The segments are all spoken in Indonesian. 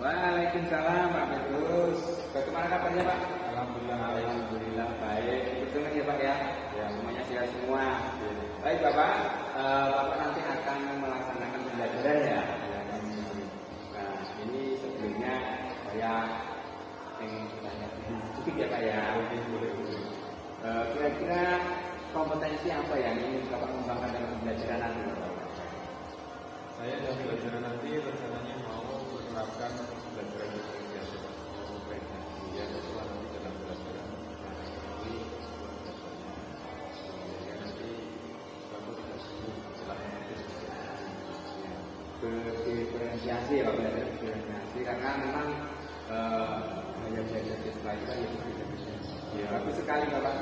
Waalaikumsalam Pak Petrus. Bagaimana kabarnya Pak? Alhamdulillah baik. Betul ya Pak ya? Ya semuanya sehat semua. Baik Bapak, Bapak nanti akan melaksanakan pembelajaran ya. Nah ini sebelumnya saya ingin bertanya sedikit ya Pak ya. Kira-kira kompetensi apa yang ingin Bapak kembangkan dalam pembelajaran nanti Bapak? Saya dalam pembelajaran nanti rencananya mau menerapkan pembelajaran diferensiasi ya setelah nanti dalam pembelajaran nanti nanti suatu berdiferensiasi ya Pak, belajar diferensiasi karena memang hanya belajar pelajaran yang diferensiasi. Ya, bagus sekali Bapak.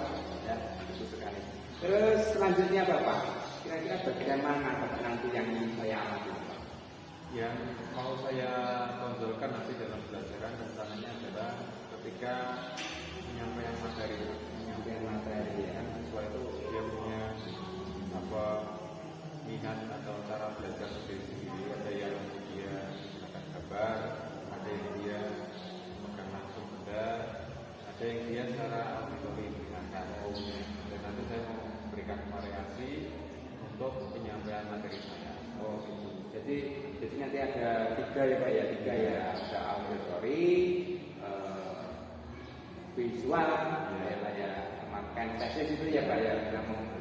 Ya, bagus sekali. Terus selanjutnya Bapak, kira-kira bagian mana Bapak nanti yang ingin saya alami? Yang mau saya tonjolkan nanti dalam pembelajaran rencananya adalah ketika penyampaian materi Ya. siswa itu dia punya minat atau cara belajar sendiri. Ada yang dia menggunakan gambar, ada yang dia memegang langsung benda, ada yang dia secara auditori menggunakan. Dan nanti saya mau memberikan variasi untuk penyampaian materi saya. Oh gitu. Jadi nanti ada tiga ya Pak ya, ada auditori, visual, ya Pak ya, makan tesis itu ya Pak ya,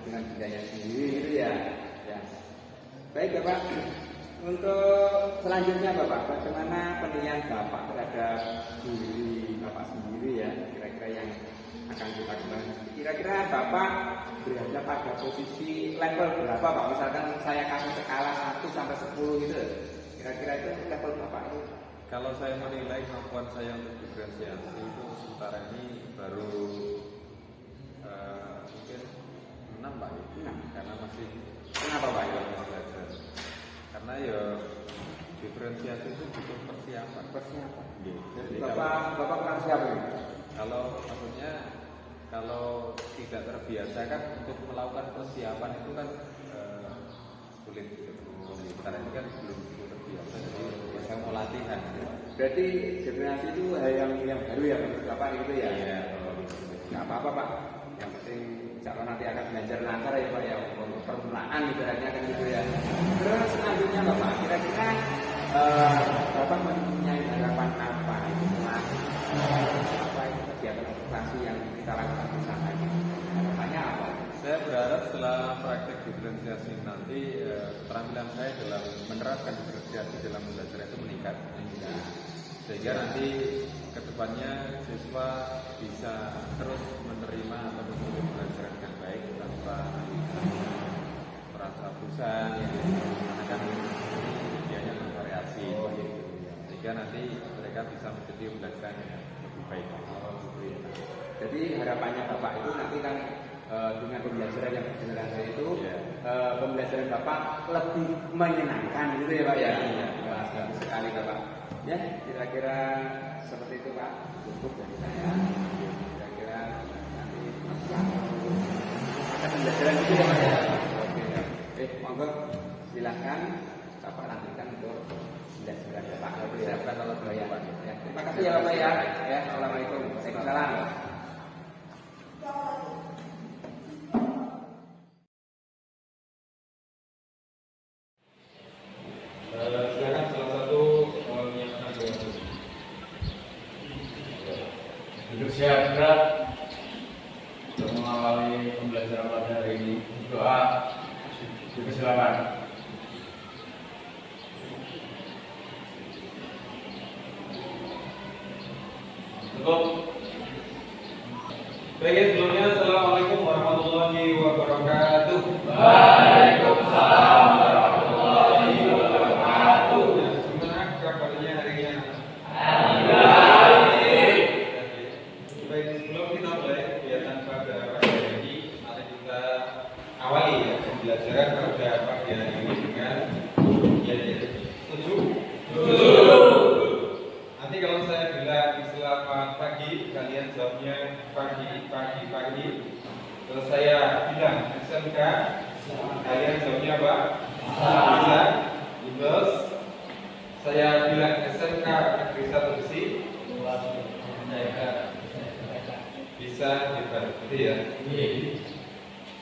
dengan budaya sendiri itu ya. Ya. Baik Bapak, untuk selanjutnya Bapak, bagaimana penilaian Bapak terhadap diri Bapak sendiri ya, kira-kira yang akan kita kembangkan. Kira-kira Bapak berada pada posisi level berapa Pak? Misalkan saya kasih skala 1 sampai 10 gitu. Kira-kira itu level Bapak itu? Kalau saya menilai kemampuan saya untuk diferensiasi itu sementara ini baru mungkin 6 Pak. 6. Karena masih Kenapa Pak? belajar. Karena ya diferensiasi itu butuh persiapan. Jadi Bapak kurang siap ya? Kalau maksudnya kalau tidak terbiasa kan untuk melakukan persiapan itu kan sulit gitu. Karena ini kan belum terbiasa, jadi saya mau latihan. Berarti generasi itu hal yang baru ya Bapak itu ya? Iya. Nggak apa-apa Pak. Yang penting insya Allah nanti akan belajar lancar ya Pak ya, untuk permulaan ibaratnya kan gitu ya. Terus selanjutnya Bapak, kira-kira Bapak mempunyai harapan apa itu apa itu kegiatan edukasi yang kita lakukan bersama ini? Harapannya apa? Saya berharap setelah praktek diferensiasi nanti keterampilan saya dalam menerapkan diferensiasi dalam belajar itu meningkat. Sehingga nanti kedepannya siswa bisa terus menerima atau mengikuti pelajaran dengan baik tanpa merasa bosan, akan dianya bervariasi, sehingga nanti mereka bisa mengikuti pelajaran yang lebih baik. Jadi harapannya Bapak itu nanti kan dengan pembelajaran yang bergenerasi itu pembelajaran Bapak lebih menyenangkan gitu ya Pak ya? Iya, bagus sekali Bapak. Ya, kira-kira seperti itu Pak, cukup dari saya. Kira-kira nanti akan pembelajaran itu ya Pak ya? Oke, monggo silahkan Bapak lanjutkan untuk pembelajaran Bapak. Siapkan kalau ya. Terima kasih ya Bapak ya. Assalamualaikum. Waalaikumsalam. Silakan salah satu menyiapkan doa. Duduk siap berat untuk mengawali pembelajaran pada hari ini. Doa dipersilakan. Cukup. Baik, sebelumnya Assalamualaikum warahmatullahi wabarakatuh. Waalaikumsalam warahmatullahi wabarakatuh. Gimana kabarnya hari ini? Alhamdulillah. Baik, sebelum kita mulai kegiatan pada pagi hari ini, mari kita awali ya pembelajaran pada pagi hari ini dengan setuju. Nanti kalau saya bilang selamat pagi, kalian jawabnya pagi. Kalau saya bilang SMK, kalian jawabnya apa? Bisa. Terus saya bilang SMK Negeri 1 Besi bisa dibantu ya.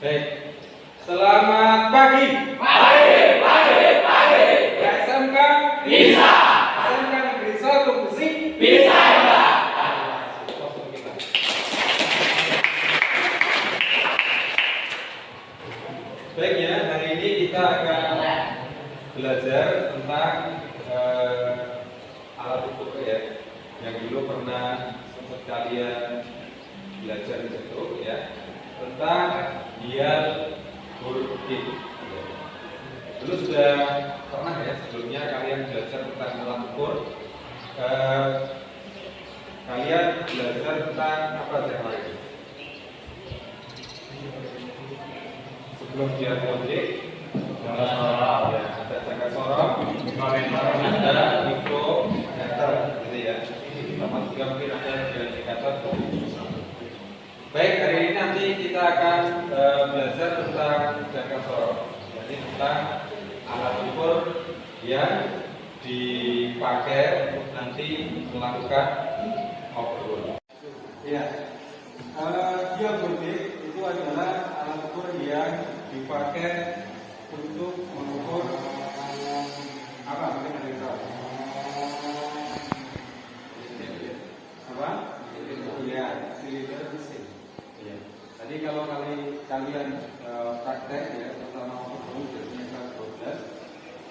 Baik. Selamat pagi. SMK Bisa. SMK Negeri 1 Besi Bisa, Pak. Baik ya, hari ini kita akan belajar tentang alat ukur ya, yang dulu pernah sempat kalian belajar di situ ya, tentang dial Burkit. Dulu sudah pernah ya sebelumnya kalian belajar tentang alat ukur. Kalian belajar tentang apa yang lain? Sebelum dial Burkit, ada jangka sorong, ada mikrometer, gitu ya. Sama juga mungkin ada indikator. Baik, hari ini nanti kita akan belajar tentang jangka sorong, jadi tentang alat ukur yang dipakai untuk nanti melakukan ukur. Ya, dial Burkit itu adalah alat ukur yang dipakai untuk mengukur apa? Mungkin ada yang tahu? Apa? Ya, silinder mesin. Ya. Tadi kalau kalian praktek ya, terutama waktu biasanya kelas 12,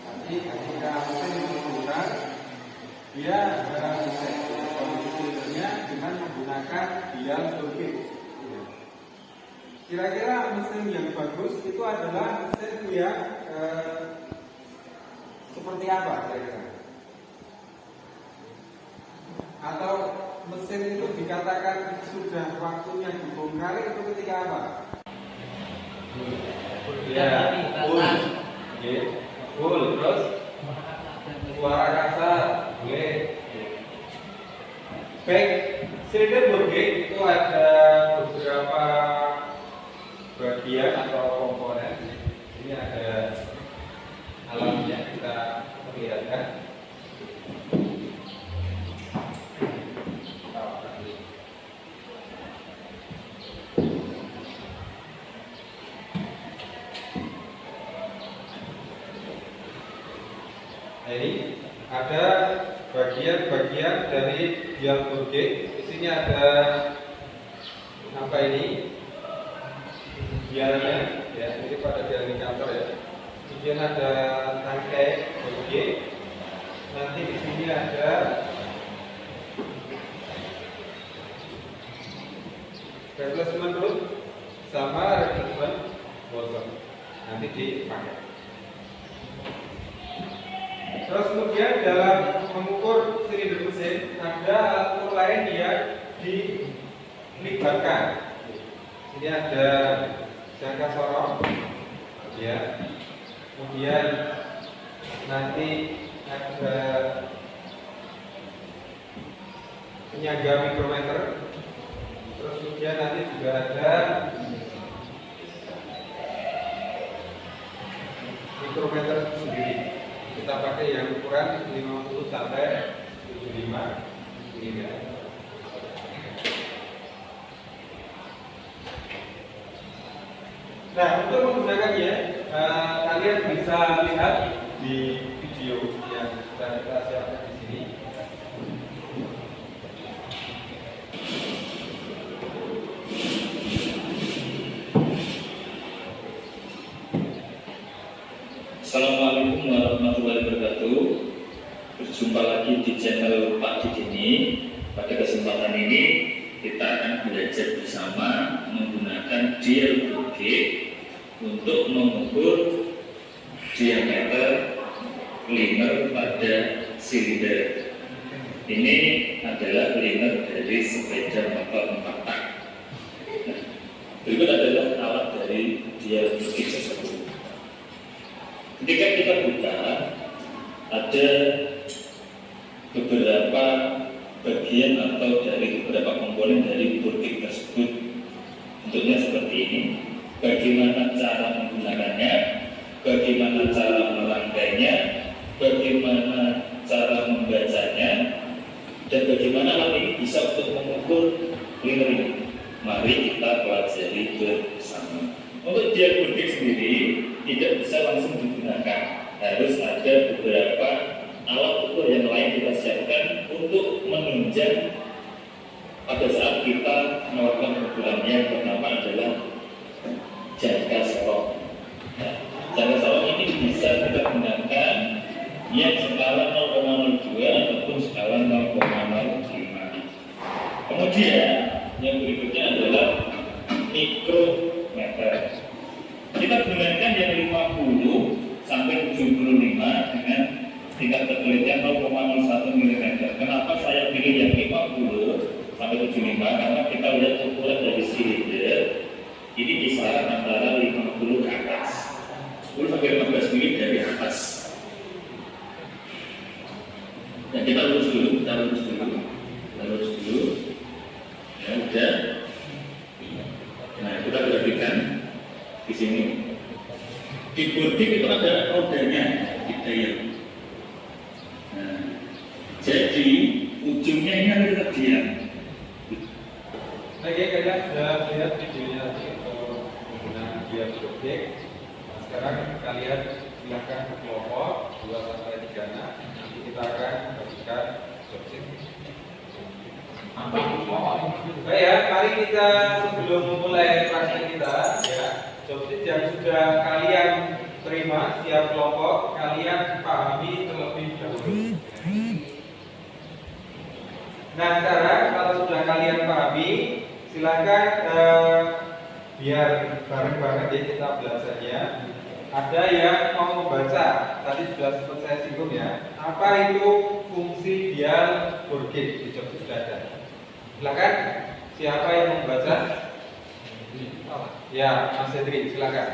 nanti ketika mesin menggunakan dia bisa kondisi silindernya dengan menggunakan dial Burkit. Kira-kira mesin yang bagus itu adalah mesin yang seperti apa kira-kira? Atau mesin itu dikatakan sudah waktunya dibongkar itu ketika apa? Ya, full, terus suara kasar, boleh. Baik, silinder Burkit itu ada beberapa bagian atau komponen. Ini ada alatnya, kita perlihatkan. Nah, ini ada bagian-bagian dari dial Burkit. Di sini ada apa ini? Dialnya, ya, ini pada dial indikator ya. Kemudian ada tangkai Burkit. Nanti di sini ada replacement root sama replacement boson. Nanti dipakai. Terus kemudian dalam mengukur silinder mesin ada alat ukur lain yang dilibatkan. Ini ada jangka sorong, ya. Kemudian nanti ada penyangga mikrometer. Terus kemudian nanti juga ada mikrometer sendiri. Kita pakai yang ukuran 50 sampai 75 mm. Nah, untuk menggunakannya kalian bisa lihat di video yang sudah kita siapkan di sini. Assalamualaikum warahmatullahi wabarakatuh. Berjumpa lagi di channel Pak Didini. Pada kesempatan ini kita akan belajar bersama menggunakan dial Burkit untuk mengukur diameter limer pada silinder. Ini adalah limer dari sepeda motor 4 tak. Nah, berikut adalah alat dari dial Burkit tersebut. Ketika kita buka, ada beberapa bagian atau dari beberapa komponen dari Burkit tersebut. Bentuknya seperti ini. Bagaimana cara menggunakannya, bagaimana cara merangkainya, bagaimana cara Dan bagaimana hal ini bisa untuk mengukur liner ini? Mari kita pelajari bersama. Untuk diagnostik sendiri tidak bisa langsung digunakan, harus ada beberapa alat ukur yang lain kita siapkan untuk menunjang pada saat kita melakukan ukuran. Yang pertama adalah jangka sorong. Nah, jangka sorong ini bisa kita gunakan yang skala 0,02 ataupun skala 0,05. Kemudian yang berikutnya adalah mikrometer. Kita gunakan yang 50 sampai 75 dengan tingkat ketelitian 0,01 mm. Kenapa saya pilih yang 50 sampai 75? Karena kita lihat ukuran dari silinder ini kisaran antara 50 ke atas, 10 sampai 15 mm dari atas. Nah, kita lurus dulu. Ya, udah. Nah, kita perhatikan di sini. Di bodi itu ada rodanya, kita lihat. Nah, jadi ujungnya ini adalah diam. Oke, kalian sudah lihat videonya tadi untuk penggunaan diagnostik. Nah, sekarang kalian silakan ke kelompok 2-3. Nanti kita akan bagikan jobstik. Baik ya, mari kita sebelum mulai praktek kita ya, jobstik yang sudah kalian terima setiap kelompok kalian pahami terlebih dahulu. Nah sekarang kalau sudah kalian pahami, silakan biar bareng-bareng ya kita belajarnya. Ada yang mau membaca, tadi sudah sempat saya singgung ya. Apa itu fungsi dial Burkit di jobstik sudah ada. Silakan, siapa yang mau membaca? Ya, Mas Hendri, silakan.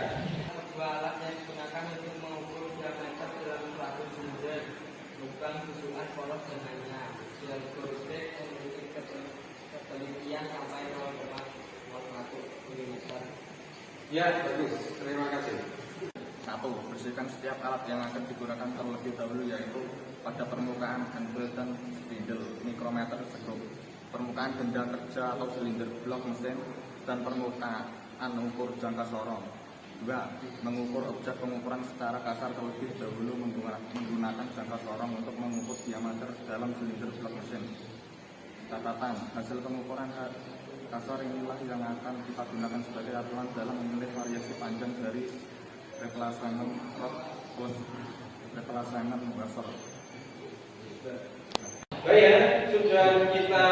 Kedua alat yang digunakan untuk mengukur diameter dalam suatu silinder bukan susulan poros dengannya. Diagnostik memiliki ketelitian sampai 0,01 mm. Ya, bagus. Terima kasih. 1. Bersihkan setiap alat yang akan digunakan terlebih dahulu, yaitu pada permukaan handle dan spindle, mikrometer, skrup, permukaan benda kerja atau silinder blok mesin, dan permukaan ukur jangka sorong. 2. Mengukur objek pengukuran secara kasar terlebih dahulu menggunakan jangka sorong untuk mengukur diameter dalam silinder blok mesin. Catatan, hasil pengukuran kasar inilah yang akan kita gunakan sebagai acuan dalam memilih variasi panjang dari replacement rod plus replacement washer. Baik ya, sudah kita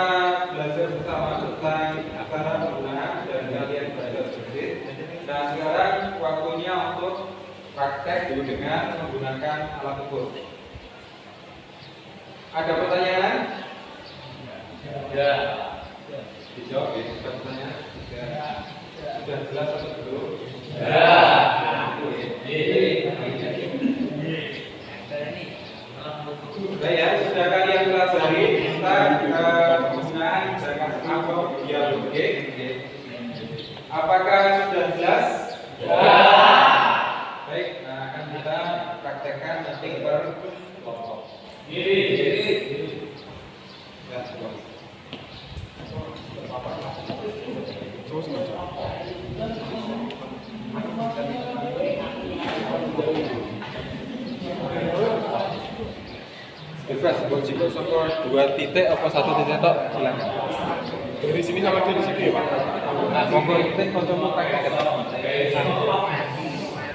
belajar bersama tentang cara penggunaan dan kalian belajar jobstik. Nah sekarang waktunya untuk praktek dengan menggunakan alat ukur. Ada pertanyaan? Ya. Dijawab ya, sudah pertanyaan? Sudah jelas atau belum? Ya. Baik ya, sudah kalian pelajari tentang penggunaan jangka atau dialogik. Apakah sudah jelas? Ya. Baik, nah akan kita praktekkan nanti per kelompok. Ya, coba. Bebas, bojiko soko 2 titik apa 1 titik tok, silakan. Dari sini sama dari sini ya, Pak. Nah, monggo titik kancamu praktek.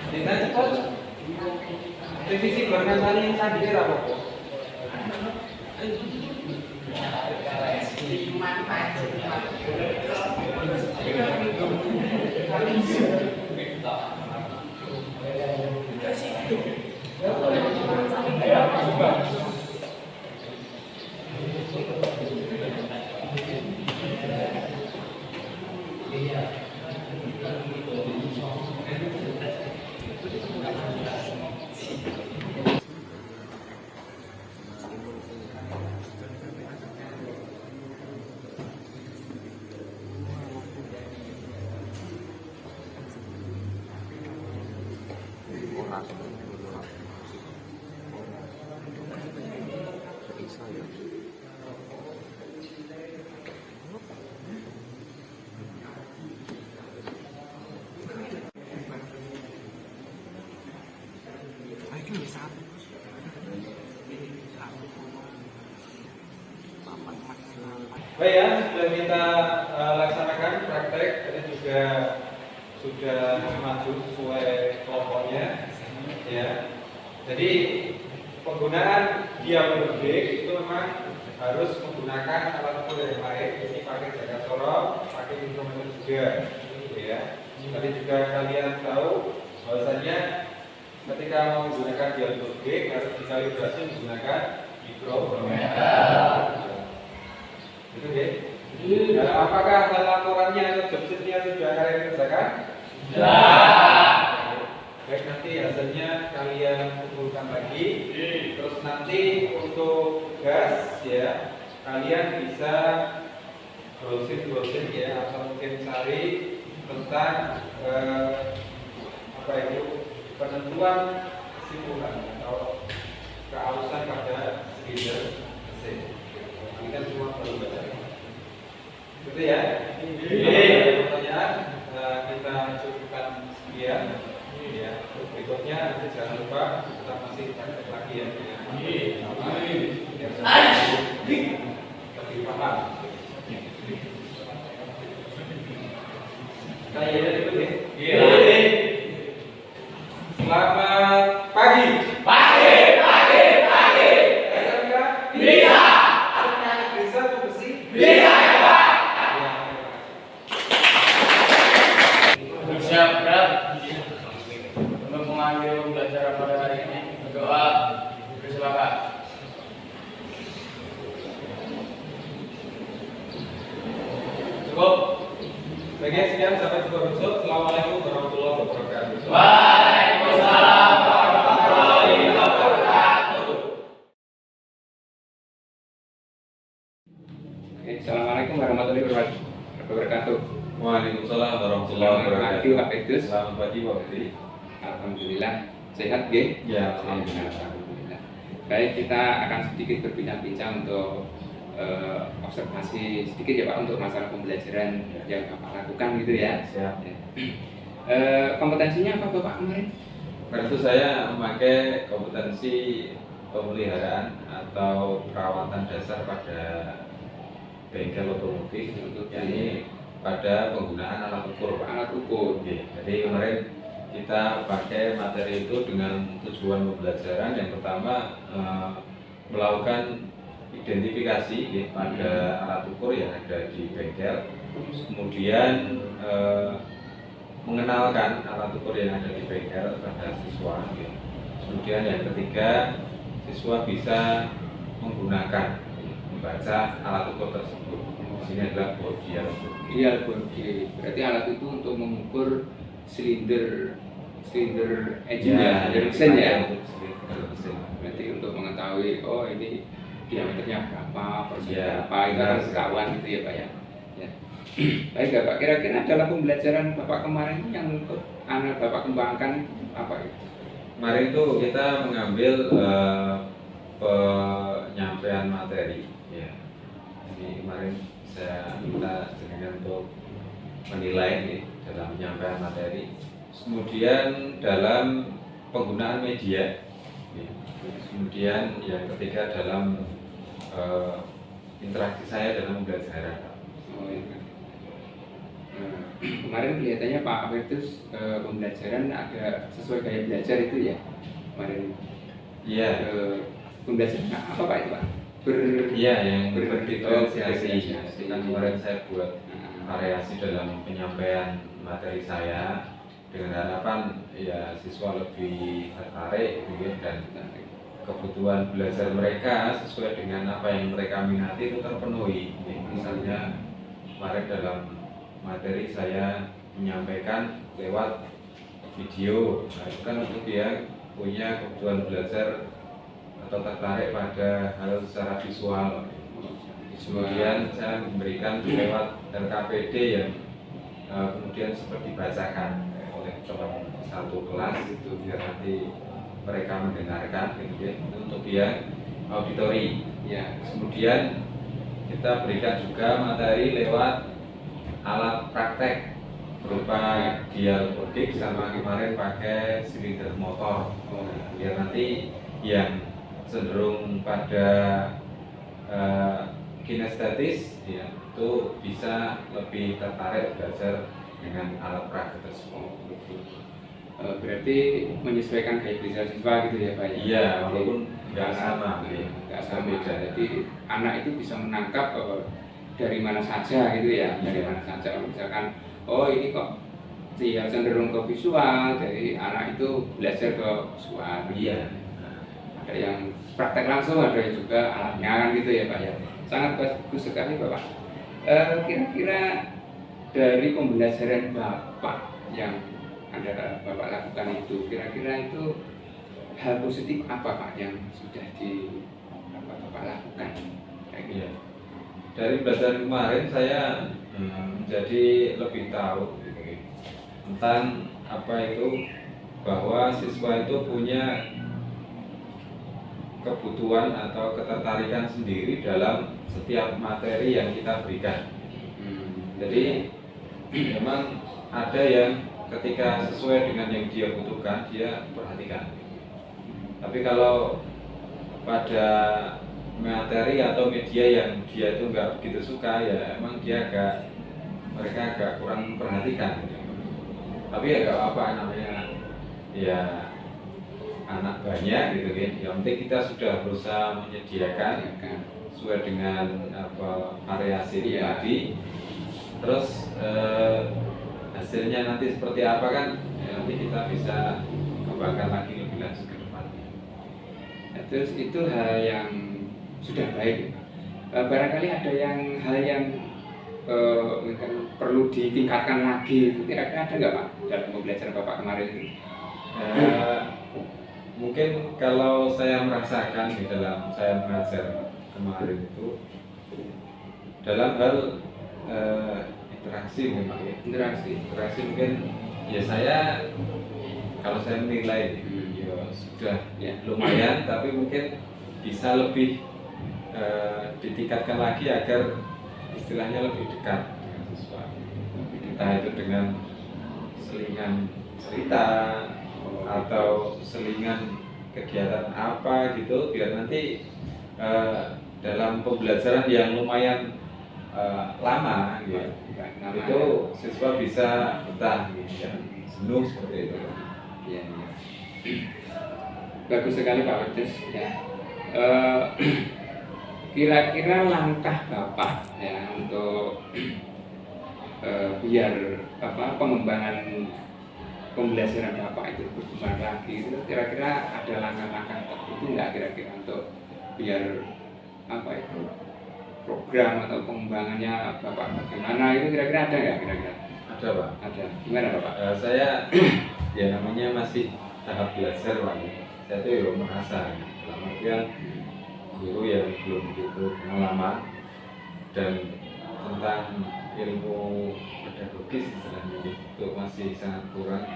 Dina cepet. Revisi barengan kali tadi ra apa-apa. Baik ya, sudah kita laksanakan praktek, tadi juga sudah maju sesuai kelompoknya, ya. Jadi penggunaan diabolik itu memang harus menggunakan alat ukur yang lain, jadi pakai jaga sorot, pakai mikrometer juga, ya. Tadi juga kalian tahu bahwasanya ketika menggunakan diabolik harus dikalibrasi menggunakan mikrometer. Itu deh. Nah, apakah laporannya atau job sheet-nya sudah kalian kerjakan? Sudah. Baik, nanti hasilnya kalian kumpulkan lagi. Terus nanti untuk tugas ya, kalian bisa browsing ya, atau mungkin cari tentang apa itu penentuan kesimpulan atau keausan pada silinder mesin. Kita semua perlu baca. Betul ya? Iya. Pertanyaan kita cukupkan sekian. Ya. Berikutnya nanti jangan lupa kita masih praktek lagi ya. Lebih paham. Kayaknya itu deh. Iya. Selamat pagi. Pagi. Bisa enggak? Bisa. Bisa tuh besi. Bisa ya Pak. Siap, Bro. Untuk mengambil pembelajaran pada hari ini, berdoa, bersilakan. Cukup. Baiknya sekian sampai jumpa besok. Assalamualaikum warahmatullahi wabarakatuh. Waalaikumsalam warahmatullahi wabarakatuh. Oke, Assalamualaikum warahmatullahi wabarakatuh. Waalaikumsalam warahmatullahi Selamat pagi wabarakatuh. Pak Petrus. Selamat pagi Pak Putri. Alhamdulillah sehat G? Ya, Alhamdulillah. Baik, kita akan sedikit berbincang-bincang untuk observasi sedikit ya Pak untuk masalah pembelajaran yang Bapak lakukan gitu ya. Siap. Ya. Kompetensinya apa Bapak kemarin? Karena saya memakai kompetensi pemeliharaan atau perawatan dasar pada bengkel otomotif, yakni pada penggunaan alat ukur Pak. Alat ukur. Oke, jadi kemarin kita pakai materi itu dengan tujuan pembelajaran yang pertama melakukan identifikasi ya, pada alat ukur yang ada di bengkel, kemudian mengenalkan alat ukur yang ada di bengkel pada siswa ya. Kemudian yang ketiga, siswa bisa menggunakan membaca alat ukur tersebut. Di sini adalah bodi alat ukur. Iya, bodi. Berarti alat itu untuk mengukur silinder engine ya, silinder mesin ya. Silinder mesin. Berarti untuk mengetahui oh ini diameternya berapa, persen Ya, berapa, itu harus benar. ketahuan gitu ya Pak ya. Ya. Baik Bapak, kira-kira dalam pembelajaran Bapak kemarin yang untuk anak Bapak kembangkan itu apa itu? Kemarin itu kita mengambil penyampaian materi ya. Jadi kemarin saya minta dengan untuk menilai nih, dalam penyampaian materi, kemudian dalam penggunaan media ya. Kemudian yang ketiga dalam interaksi saya dalam pembelajaran. Oh, itu. Kemarin kelihatannya Pak Albertus pembelajaran agak sesuai gaya belajar itu ya kemarin. Iya. Pembelajaran apa Pak itu Pak? Iya, yang berdiferensiasi. berdiferensiasi. Kan kemarin saya buat variasi dalam penyampaian materi saya dengan harapan ya siswa lebih tertarik gitu ya, dan kebutuhan belajar mereka sesuai dengan apa yang mereka minati itu terpenuhi. Misalnya kemarin dalam materi saya menyampaikan lewat video, nah, itu kan untuk dia punya kebutuhan belajar atau tertarik pada hal secara visual. Kemudian saya memberikan lewat LKPD yang kemudian sempat dibacakan oleh teman satu kelas itu biar nanti mereka mendengarkan gitu ya, untuk dia auditori ya. Kemudian kita berikan juga materi lewat alat praktek berupa dialogik sama kemarin pakai silinder motor. Biar nanti yang cenderung pada kinestetis ya itu bisa lebih tertarik belajar dengan alat peraga tersebut. Berarti menyesuaikan gaya belajar siswa gitu ya Pak ya? Iya, walaupun nggak Anak- sama, nggak sama. beda. Jadi anak itu bisa menangkap dari mana saja gitu ya, dari Iya. mana saja. Misalkan, oh ini kok dia cenderung ke visual, jadi anak itu belajar ke visual. Iya. Ada yang praktek langsung, ada yang juga alatnya kan gitu ya Pak ya. Sangat bagus sekali Bapak. Kira-kira dari pembelajaran Bapak yang Anda Bapak lakukan itu, kira-kira itu hal positif apa Pak yang sudah Bapak lakukan? Kayak gitu. Iya. Dari belajar kemarin saya menjadi lebih tahu gitu, tentang apa itu bahwa siswa itu punya kebutuhan atau ketertarikan sendiri dalam setiap materi yang kita berikan. Jadi memang ada yang ketika sesuai dengan yang dia butuhkan dia perhatikan. Tapi kalau pada materi atau media yang dia itu nggak begitu suka ya emang mereka agak kurang perhatikan. Tapi ya nggak apa namanya ya anak banyak gitu kan. Yang penting kita sudah berusaha menyediakan sesuai dengan variasi tadi. Terus hasilnya nanti seperti apa kan ya, nanti kita bisa kembangkan lagi lebih lanjut ke depan. Nah, terus itu hal yang sudah baik. Barangkali ada hal yang mungkin perlu ditingkatkan lagi. Itu kira-kira ada nggak Pak dalam pembelajaran Bapak kemarin itu? Mungkin kalau saya merasakan di dalam saya mengajar kemarin itu dalam hal interaksi mungkin Pak ya. Interaksi mungkin ya saya kalau saya menilai ya sudah Ya. lumayan tapi mungkin bisa lebih ditingkatkan lagi agar istilahnya lebih dekat dengan siswa. Entah itu dengan selingan cerita atau selingan kegiatan apa gitu biar nanti dalam pembelajaran yang lumayan lama gitu, itu siswa bisa betah gitu ya, jenuh seperti itu. Ya, ya. Bagus sekali Pak Werdes ya. Kira-kira langkah Bapak ya untuk biar pengembangan pembelajaran Bapak itu berkembang lagi itu kira-kira ada langkah-langkah tertentu nggak kira-kira untuk biar program atau pengembangannya Bapak bagaimana itu kira-kira ada nggak kira-kira? Ada Pak. Ada. Gimana Bapak? Saya ya namanya masih tahap belajar Pak. Saya tuh ya merasa dalam artian guru yang belum begitu pengalaman dan tentang ilmu pedagogis istilahnya itu masih sangat kurang.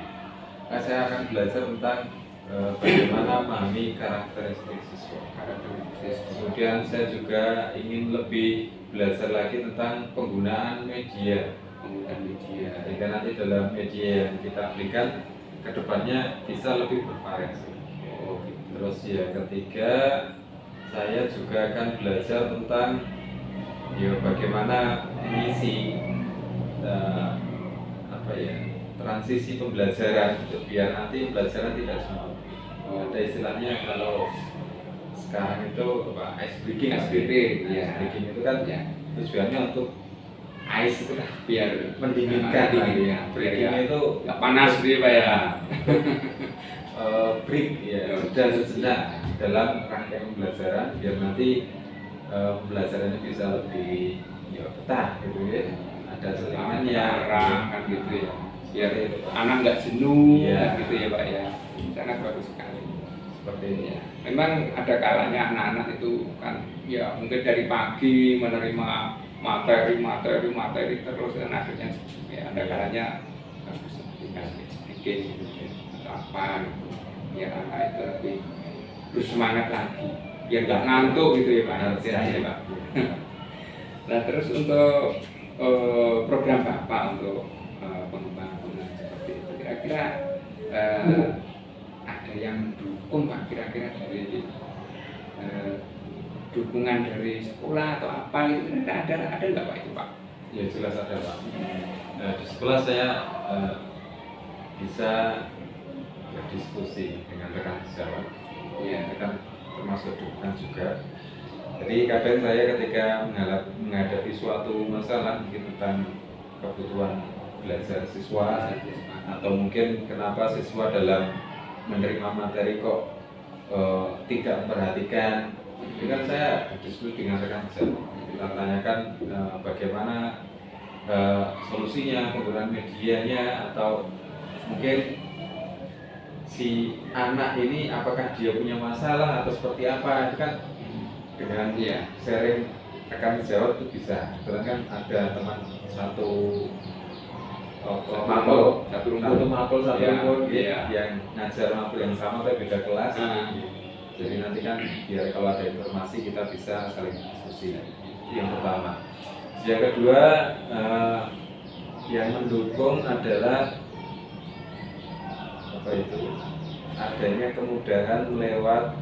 Saya akan belajar tentang bagaimana memahami karakteristik siswa. Kemudian saya juga ingin lebih belajar lagi tentang penggunaan media. Sehingga nanti dalam media yang kita berikan kedepannya bisa lebih bervariasi. Terus ya ketiga saya juga akan belajar tentang bagaimana mengisi transisi pembelajaran biar nanti pembelajaran tidak cuma ada istilahnya kalau sekarang itu ice breaking ya. Breaking itu kan Ya. tujuannya untuk ice itu kan Biar mendinginkan ya. breaking itu nggak panas gitu ya Pak ya. break ya sudah sejenak dalam rangkaian pembelajaran biar nanti pembelajarannya bisa lebih betah gitu ya. Ada selingannya kan gitu ya. Biar anak nggak jenuh Iya. kan gitu ya Pak ya. Sangat bagus sekali. seperti ini. Ya. Memang ada kalanya anak-anak itu kan ya mungkin dari pagi menerima materi terus dan akhirnya ya ada kalanya harus dikasih sedikit atau apa gitu. Ya anak itu lebih bersemangat lagi biar nggak ngantuk gitu ya Pak. Istilahnya, Pak. Nah terus untuk program Bapak untuk pengembangan seperti itu kira-kira ada yang mendukung Pak kira-kira dari dukungan dari sekolah atau apa gitu, ada nggak Pak itu Pak? Ya jelas ada Pak. Di sekolah saya bisa berdiskusi dengan rekan sejawat, ya kan termasuk dukungan juga. Jadi kadang saya ketika menghadapi suatu masalah mungkin tentang kebutuhan belajar siswa atau mungkin kenapa siswa dalam menerima materi kok tidak memperhatikan, itu kan saya berdiskusi dengan rekan sejawat. Kita tanyakan bagaimana solusinya, penggunaan medianya, atau mungkin si anak ini apakah dia punya masalah atau seperti apa. Itu kan dengan sharing rekan sejawat itu bisa. Kebetulan kan ada teman satu mapel yang ngajar mapel yang sama tapi beda kelas. Jadi nanti kan biar kalau ada informasi kita bisa saling diskusi. Itu yang pertama. Yang kedua, yang mendukung adalah apa itu? Adanya kemudahan lewat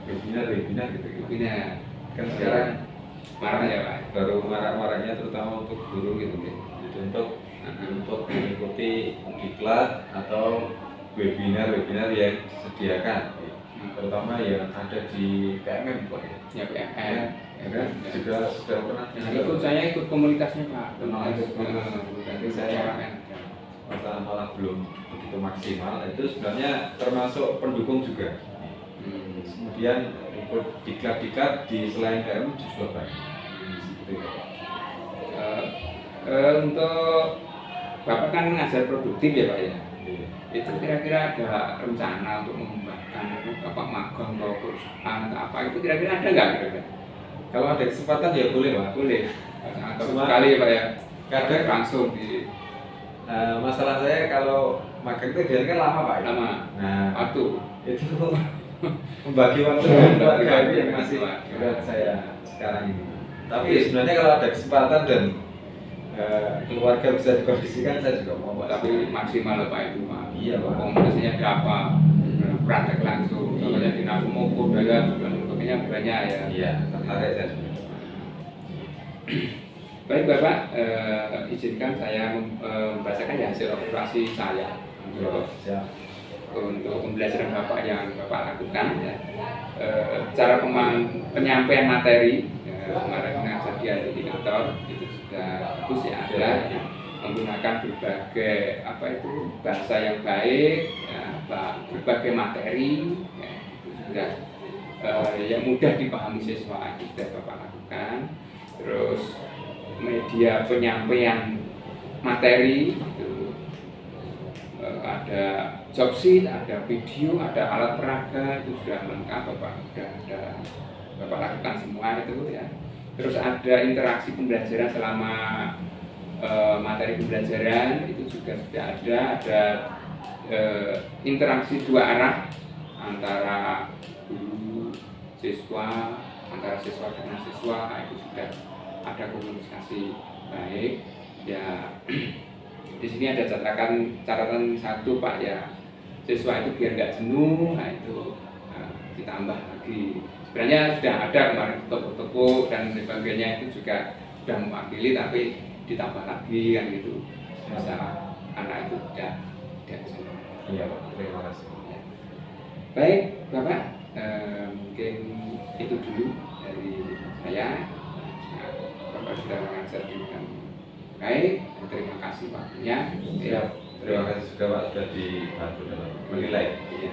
webinar gitu. Webinar Kan sekarang marah ya Pak. baru marak-maraknya terutama untuk guru gitu. Jadi untuk mengikuti diklat atau webinar yang disediakan, terutama yang ada di PMM Pak ya. Ya PMM. Ya kan juga sudah pernah Ikut saya ikut komunitasnya Pak. Nanti saya malah belum begitu maksimal. Itu sebenarnya termasuk pendukung juga. Kemudian ikut diklat di selain PMM juga banyak. Seperti itu. Untuk Bapak kan mengajar produktif ya Pak ya. Iya. Itu kira-kira ada rencana untuk mengembangkan Bapak magang atau perusahaan atau apa itu kira-kira ada nggak kira-kira? Kalau ada kesempatan ya boleh Pak. Boleh. Atau Cuma- sekali ya Pak ya. Kadang Langsung di masalah saya kalau magang itu biasanya kan lama Pak ya. lama Nah, waktu. itu membagi waktu dengan keluarga itu yang masih Waktu. berat saya sekarang ini. Tapi sebenarnya kalau ada kesempatan dan keluarga bisa dikondisikan, saya juga mau Pak. Tapi maksimal Pak itu Pak. Iya, Pak. Komunitasnya ada apa? Praktek langsung. Contohnya di Nakumo Budaya juga sebagainya banyak ya. Iya, tertarik saya sebenarnya. Baik Bapak, izinkan saya membacakan ya hasil operasi saya Siap. untuk pembelajaran Bapak yang Bapak lakukan ya. Cara penyampaian materi kemarin mengajar di indikator itu sudah bagus ya, ada yang menggunakan berbagai bahasa yang baik ya, berbagai materi ya, itu sudah yang mudah dipahami siswa itu sudah Bapak lakukan. Terus media penyampaian materi itu ada job sheet, ada video, ada alat peraga, itu sudah lengkap Bapak, sudah ada Bapak lakukan semua itu ya. Terus ada interaksi pembelajaran selama materi pembelajaran itu juga sudah ada interaksi dua arah antara guru siswa, antara siswa dengan siswa, itu sudah ada komunikasi baik ya. Di sini ada catatan satu Pak ya, siswa itu biar nggak jenuh, nah itu ditambah lagi. Sebenarnya sudah ada kemarin tepuk-tepuk dan sebagainya itu juga sudah mewakili, tapi ditambah lagi kan gitu. Masalah anak itu tidak jenuh. Iya Pak, terima kasih. Baik Bapak, mungkin itu dulu dari saya. Nah, Bapak sudah mengajar dengan baik, terima kasih waktunya. Siap. Terima kasih juga Pak sudah dibantu dalam menilai. Iya.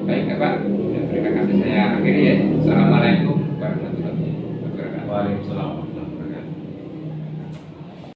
Baik Bapak, terima kasih saya akhiri ya. Assalamualaikum warahmatullahi wabarakatuh. Waalaikumsalam.